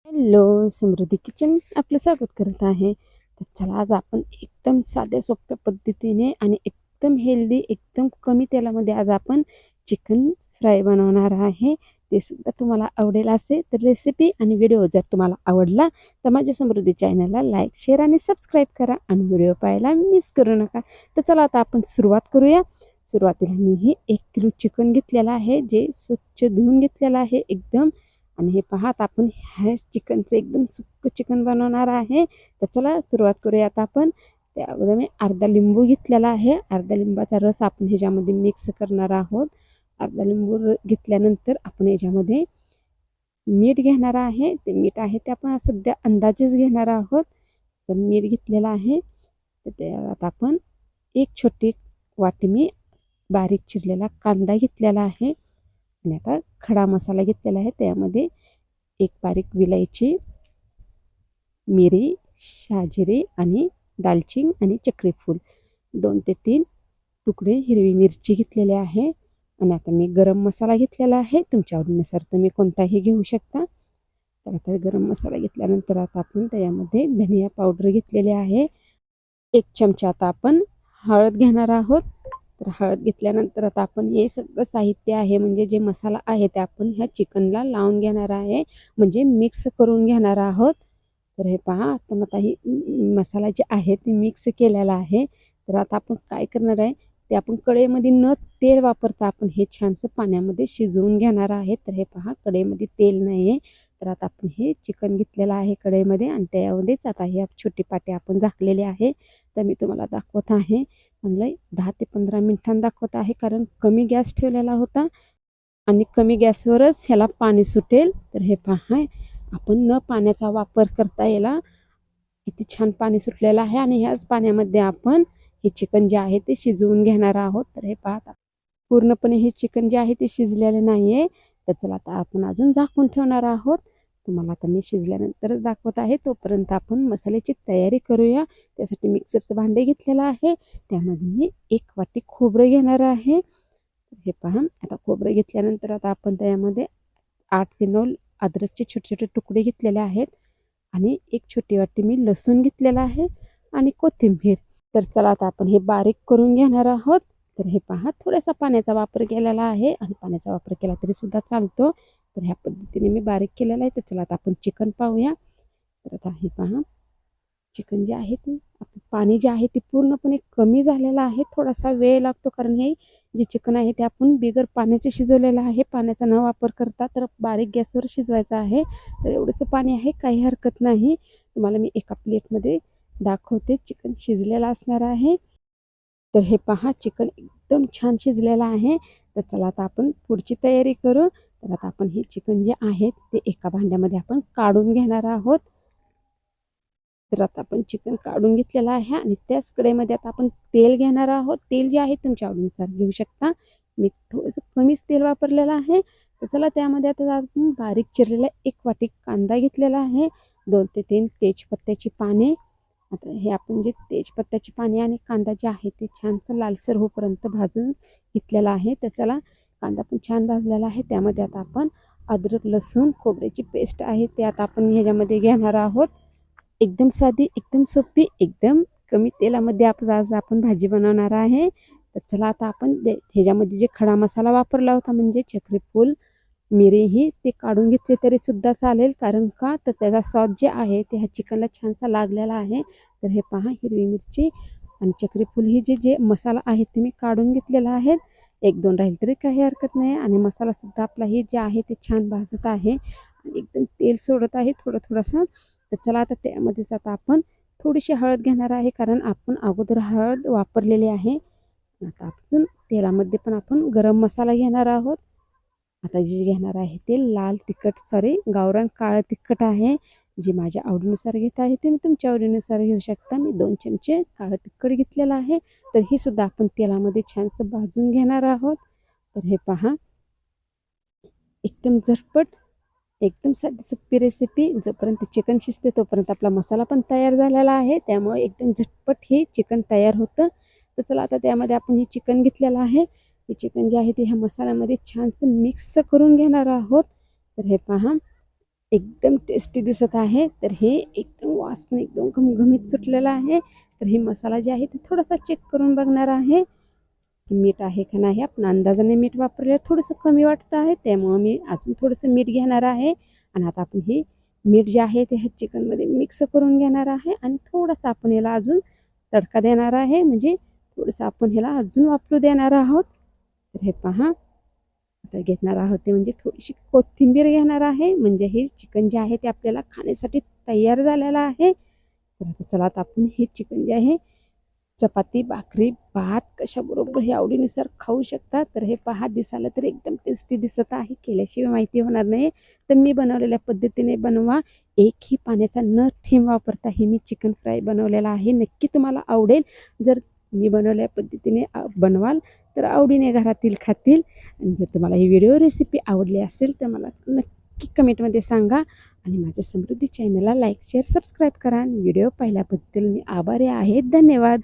Hello, समृद्धी kitchen आपलं स्वागत करत आहे. तर चला आज आपण एकदम साध्या सोप्या पद्धतीने आणि एकदम हेल्दी, एकदम कमी तेलामध्ये आज आपण चिकन फ्राय बनवणार आहे. ते सुद्धा तुम्हाला आवडेल असे तर रेसिपी आणि व्हिडिओ जर तुम्हाला आवडला तर माझ्या समृद्धी चॅनलला लाईक, शेअर आणि सबस्क्राईब करा आणि व्हिडिओ पाहायला मिस करू नका. तर चला आता आपण सुरुवात करूया. सुरुवातीला मी हे 1 किलो चिकन घेतलेलं आहे, जे स्वच्छ धुवून घेतलेलं आहे एकदम. आणि हे पहा आता आपण ह्या चिकनचं एकदम सुक्कं चिकन बनवणार आहे. तर चला सुरुवात करूया आता आपण. त्या अगोदर मी अर्धा लिंबू घेतलेला आहे. अर्धा लिंबाचा रस आपण ह्याच्यामध्ये मिक्स करणार आहोत. अर्धा लिंबू घेतल्यानंतर आपण ह्याच्यामध्ये मीठ घेणार आहे. ते मीठ आहे ते आपण सध्या अंदाजेच घेणार आहोत. तर मीठ घेतलेलं आहे. तर त्यात आपण एक छोटी वाटी मी बारीक चिरलेला कांदा घेतलेला आहे. आणि आता खडा मसाला घेतलेला आहे. त्यामध्ये एक बारीक विलायची, मिरी, शहाजिरी आणि दालचिनी आणि चक्रीफूल 2 ते 3 तुकडे हिरवी मिरची घेतलेले आहे. आणि आता मी गरम मसाला घेतलेला आहे. तुमच्या आवडीनुसार तुम्ही कोणताही घेऊ शकता. तर आता गरम मसाला घेतल्यानंतर आता आपण त्यामध्ये धनिया पावडर घेतलेली आहे. 1 चमचा आता आपण हळद घेणार आहोत. तर हळद घेतल्यानंतर आता आपण हे सगळं साहित्य आहे म्हणजे जे मसाला आहे ते आपण ह्या चिकनला लावून घेणार आहे, म्हणजे मिक्स करून घेणार आहोत. तर हे पहा आपण आता ही मसाला जे आहे ते मिक्स केलेला आहे. तर आता आपण काय करणार आहे ते आपण कढईमध्ये न तेल वापरता आपण हे छानसं पाण्यामध्ये शिजवून घेणार आहे. तर हे पहा कढईमध्ये तेल नाही आहे. तर आता आपण हे चिकन घेतलेलं आहे कढईमध्ये आणि त्यामध्येच आता हे छोटी पाटी आपण झाकलेली आहे. तर मी तुम्हाला दाखवत आहे. चांगलं 10 ते 15 मिनिटांनी दाखवत आहे, कारण कमी गॅस ठेवलेला होता आणि कमी गॅसवरच ह्याला पाणी सुटेल. तर हे पहा आपण न पाण्याचा वापर करता याला किती छान पाणी सुटलेलं आहे आणि ह्याच पाण्यामध्ये आपण हे चिकन जे आहे ते शिजवून घेणार आहोत. तर हे पहा पूर्णपणे हे चिकन जे आहे ते शिजलेले नाही आहे. तर चला आता आपण अजून झाकून ठेवणार आहोत. तुम्हाला आता मी शिजल्यानंतरच दाखवत आहे. तोपर्यंत आपण मसाल्याची तयारी करूया. त्यासाठी मिक्सरचं भांडे घेतलेलं आहे. त्यामध्ये मी 1 वाटी खोबरं घेणार आहे. हे पहा आता खोबरं घेतल्यानंतर आता आपण त्यामध्ये 8 ते 9 अद्रकचे छोटे छोटे तुकडे घेतलेले आहेत आणि 1 छोटी वाटी मी लसूण घेतलेला आहे आणि कोथिंबीर. तर चला आता आपण हे बारीक करून घेणार आहोत. तर हे पहा थोडासा पाण्याचा वापर केलेला आहे आणि पाण्याचा वापर केला तरी सुद्धा चालतो. तर ह्या पद्धतीने मी बारीक केलेला आहे. तर चला आता आपण चिकन पाहूया. तर आता हे पहा चिकन जे आहे ते पाणी जे आहे ते पूर्णपणे कमी झालेलं आहे. थोडासा वेळ लागतो कारण हे जे चिकन आहे ते आपण बिगर पाण्याचे शिजवलेलं आहे. पाण्याचा न वापर करता तर बारीक गॅसवर शिजवायचं आहे. तर एवढंसं पाणी आहे, काही हरकत नाही. तुम्हाला मी एका प्लेटमध्ये दाखवते. चिकन शिजलेलं असणार आहे. तर हे पहा चिकन एकदम छान शिजलेलं आहे. तर चला आता आपण पुढची तयारी करू. तर आता आपण हे चिकन जे आहे ते एका भांड्यामध्ये आपण काढून घेणार आहोत. तर आता आपण चिकन काढून घेतलेलं आहे आणि त्याच कढईमध्ये आता आपण तेल घेणार आहोत. तेल जे आहे तुमच्या आवडीनुसार घेऊ शकता. मी थोडंसं कमीच तेल वापरलेलं आहे. तर चला त्यामध्ये आता आपण बारीक चिरलेला 1 वाटी कांदा घेतलेला आहे. 2 ते 3 तेजपत्त्याची पाने. आता हे आपण जे तेजपत्त्याची पाने आणि कांदा जे आहे ते छानसं लालसर होईपर्यंत भाजून घेतलेला आहे. तर चला कांदा पण छान भाजलेला आहे. त्यामध्ये आता आपण अद्रक, लसूण, खोबऱ्याची पेस्ट आहे ते आता आपण ह्याच्यामध्ये घेणार आहोत. एकदम साधी, एकदम सोपी, एकदम कमी तेलामध्ये आज आपण भाजी बनवणार आहे. तर चला आता आपण ह्याच्यामध्ये जे खडा मसाला वापरला होता म्हणजे चक्रीफूल, मिरीही ते काढून घेतले तरी सुद्धा चालेल, कारण का तर त्याचा सॉस जे आहे ते ह्या चिकनला छानसा लागलेला आहे. तर हे पहा हिरवी मिरची आणि चक्रीफूल ही जे मसाला आहे ते मी काढून घेतलेला आहे. 1-2 राहील तरी काही हरकत नाही आणि मसालासुद्धा आपला हे जे आहे ते छान भाजत आहे आणि एकदम तेल सोडत आहे थोडंसं. तर चला आता त्यामध्येच आता आपण थोडीशी हळद घेणार आहे, कारण आपण अगोदर हळद वापरलेली आहे. आता आपण तेलामध्ये पण आपण गरम मसाला घेणार आहोत. आता जे घेणार आहे ते लाल तिखट, गावरान काळं तिखट आहे. जे माझ्या आवडीनुसार घेत आहे ते मी तुमच्या आवडीनुसार घेऊ शकता. मी 2 चमचे काळं तिखट घेतलेलं आहे. तर हे सुद्धा आपण तेलामध्ये छानसं भाजून घेणार आहोत. तर हे पहा एकदम झटपट, एकदम साधी सोपी रेसिपी. जोपर्यंत चिकन शिजते तोपर्यंत आपला मसाला पण तयार झालेला आहे. त्यामुळे एकदम झटपट हे चिकन तयार होतं. तर चला आता त्यामध्ये आपण हे चिकन घेतलेलं आहे. हे चिकन जे आहे ते ह्या मसाल्यामध्ये छानसं मिक्स करून घेणार आहोत. तर हे पहा एकदम टेस्टी दिसत आहे. तर हे एकदम वास पण एकदम घमघमीत सुटलेला आहे. तर हे मसाला जे आहे ते थोडासा चेक करून बघणार आहे. मीठ आहे का नाही. आपण अंदाजाने मीठ वापरले थोडंसं कमी वाटतं आहे, त्यामुळं मी अजून थोडंसं मीठ घेणार आहे. आणि आता आपण हे मीठ जे आहे ते ह्या चिकनमध्ये मिक्स करून घेणार आहे आणि थोडंसं आपण याला अजून तडका देणार आहे. म्हणजे थोडंसं आपण ह्याला अजून वापरू देणार आहोत. तर हे पहा, आता घेणार आहोत ते म्हणजे थोडीशी कोथिंबीर घेणार आहे. म्हणजे हे चिकन जे आहे ते आपल्याला खाण्यासाठी तयार झालेलं आहे. तर आता चला, आता आपण हे चिकन जे आहे चपाती, भाकरी, भात कशाबरोबर हे आवडीनुसार खाऊ शकता. तर हे पहा, दिसायला तर एकदम टेस्टी दिसत आहे. केल्याशिवाय माहिती होणार नाही. तर मी बनवलेल्या पद्धतीने बनवा. एकही पाण्याचा न थेंब वापरता हे मी चिकन फ्राय बनवलेला आहे. नक्की तुम्हाला आवडेल. जर मी बनवलेल्या पद्धतीने बनवाल तर आवडीने घरातील खातील. आणि जर तुम्हाला ही व्हिडिओ रेसिपी आवडली असेल तर मला नक्की कमेंटमध्ये सांगा. आणि माझ्या समृद्धी चॅनलला लाईक, शेअर, सबस्क्राईब करा. आणि व्हिडिओ पाहिल्याबद्दल मी आभारी आहे. धन्यवाद.